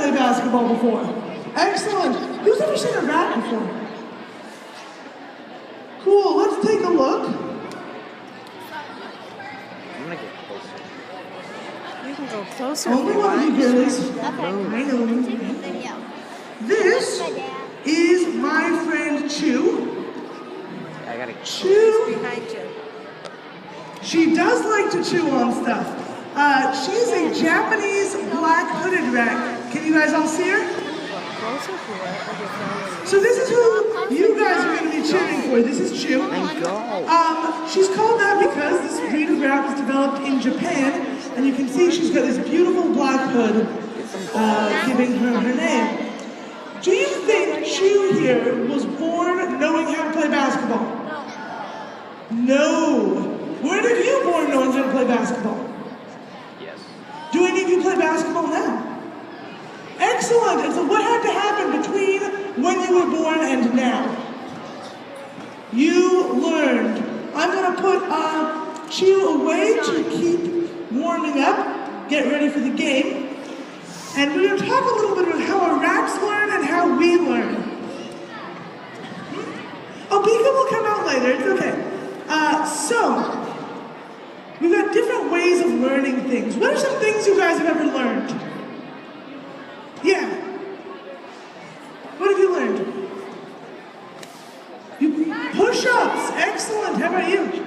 play basketball before? Excellent. Who's ever seen a rat before? Cool, let's take a look. I'm gonna get closer. You can go closer. Only one of you girlies. Okay. I know. This is my friend Chew. I gotta Chew. Behind you. She does like to chew on stuff. She's a Japanese black hooded rat. Can you guys all see her? Closer to it. So this is who you guys are going to be cheering for. This is Chew. She's called that because this breed of rat was developed in Japan, and you can see she's got this beautiful black hood giving her her name. Do you think Chew here was born knowing how to play basketball? No. Were any of you born knowing how to play basketball? Yes. Do any of you play basketball now? Excellent. And so what had to happen between when you were born and now? You learned. I'm going to put Chew away to keep warming up, get ready for the game. And we're going to talk a little bit about how our rats learn and how we learn. Oh, Pika will come out later. It's okay. So, we've got different ways of learning things. What are some things you guys have ever learned? Yeah. What have you learned? Push-ups. Excellent. How about you?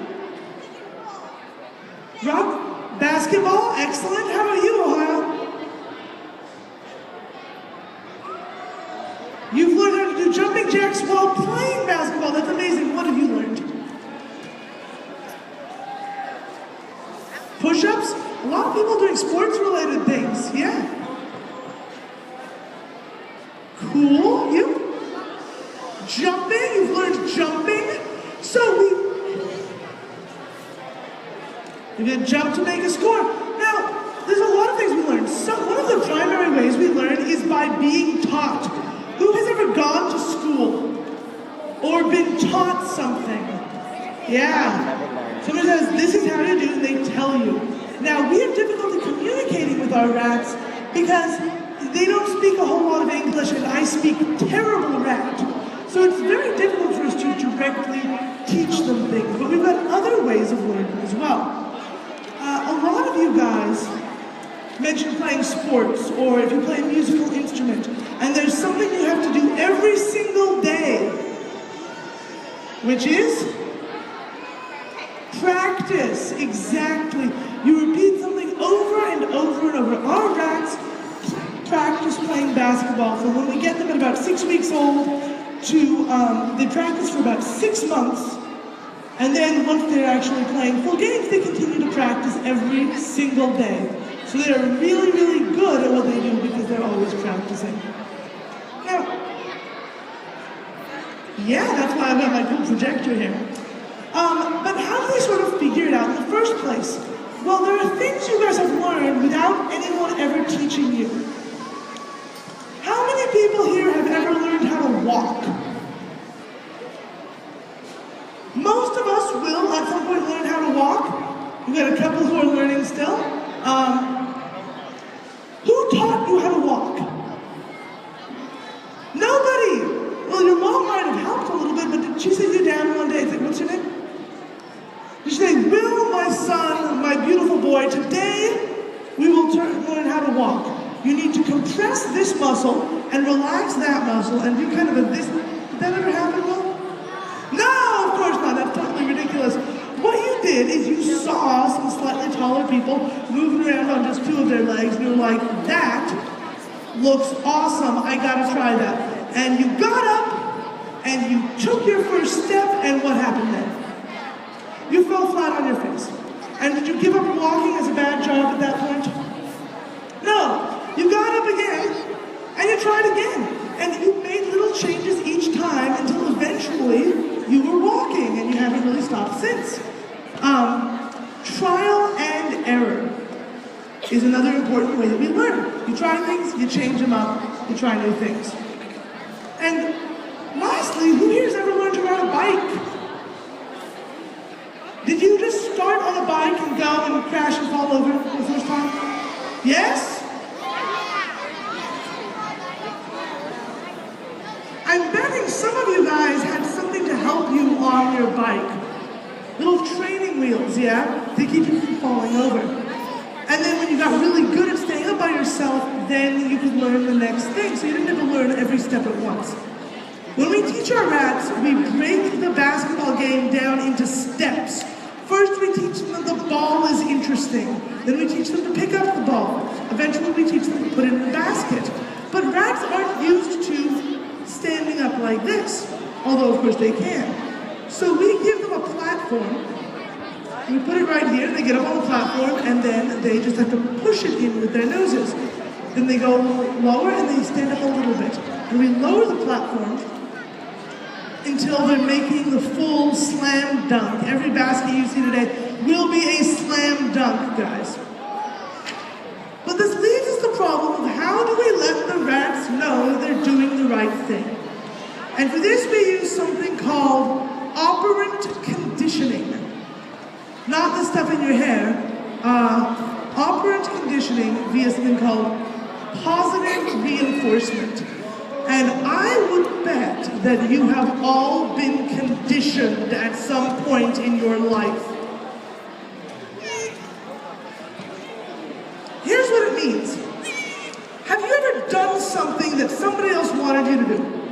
Rock? Basketball. Excellent. How about you, Ohio? You've learned how to do jumping jacks while playing basketball. That's amazing. What have you learned? Push-ups? A lot of people doing sports-related things. Yeah. Cool. You? Jumping? You've learned jumping? So you're going to jump to make a score. Now, there's a lot of things we learn. So one of the primary ways we learn is by being taught. Who has ever gone to school or been taught something? Yeah. Someone says, this is how to do it, and they tell you. Now, we have difficulty communicating with our rats because they don't speak a whole lot of English, and I speak terrible rat. So it's very difficult for us to directly teach them things, but we've got other ways of learning as well. A lot of you guys mentioned playing sports, or if you play a musical instrument, and there's something you have to do every single day, which is practice. Exactly. You repeat something over and over and over. Our rats practice playing basketball from when we get them at about 6 weeks old to, they practice for about 6 months, and then once they're actually playing full games, they continue to practice every single day. So they are really, really good at what they do because they're always practicing. Now, yeah, that's why I've got my cool projector here. But how do they sort of figure it out in the first place? Well, there are things you guys have learned without anyone ever teaching you. How many people here have ever learned how to walk? Most of us will at some point learn how to walk. We've got a couple who are learning still. Who taught you how to walk? Nobody! Well, your mom might have helped a little bit, but did she sit you down one day and say, what's your name? Did she say, Will, my son, my beautiful boy, today we will learn how to walk. You need to compress this muscle and relax that muscle and do kind of a this. Did that ever happen, Will? No, of course not. That's totally ridiculous. What you did is you saw some slightly taller people moving around on just 2 of their legs, and you were like, that looks awesome. I gotta try that. And you got up, and you took your first step, and what happened then? You fell flat on your face. And did you give up walking as a bad job at that point? No. You got up again, and you tried again. And you made little changes each time until eventually you were walking, and you haven't really stopped since. Trial and error is another important way that we learn. You try things, you change them up, you try new things. And lastly, who here has ever learned to ride a bike? Did you just start on a bike and go and crash and fall over the first time? Yes? got really good at staying up by yourself, then you could learn the next thing. So you didn't have to learn every step at once. When we teach our rats, we break the basketball game down into steps. First, we teach them that the ball is interesting. Then we teach them to pick up the ball. Eventually, we teach them to put it in the basket. But rats aren't used to standing up like this, although of course they can. So we give them a platform. We put it right here, they get up on the platform, and then they just have to push it in with their noses. Then they go lower and they stand up a little bit. And we lower the platform until they're making the full slam dunk. Every basket you see today will be a slam dunk, guys. But this leaves us the problem of how do we let the rats know they're doing the right thing? And for this we use something called operant conditioning. Not the stuff in your hair. Operant conditioning via something called positive reinforcement. And I would bet that you have all been conditioned at some point in your life. Here's what it means. Have you ever done something that somebody else wanted you to do?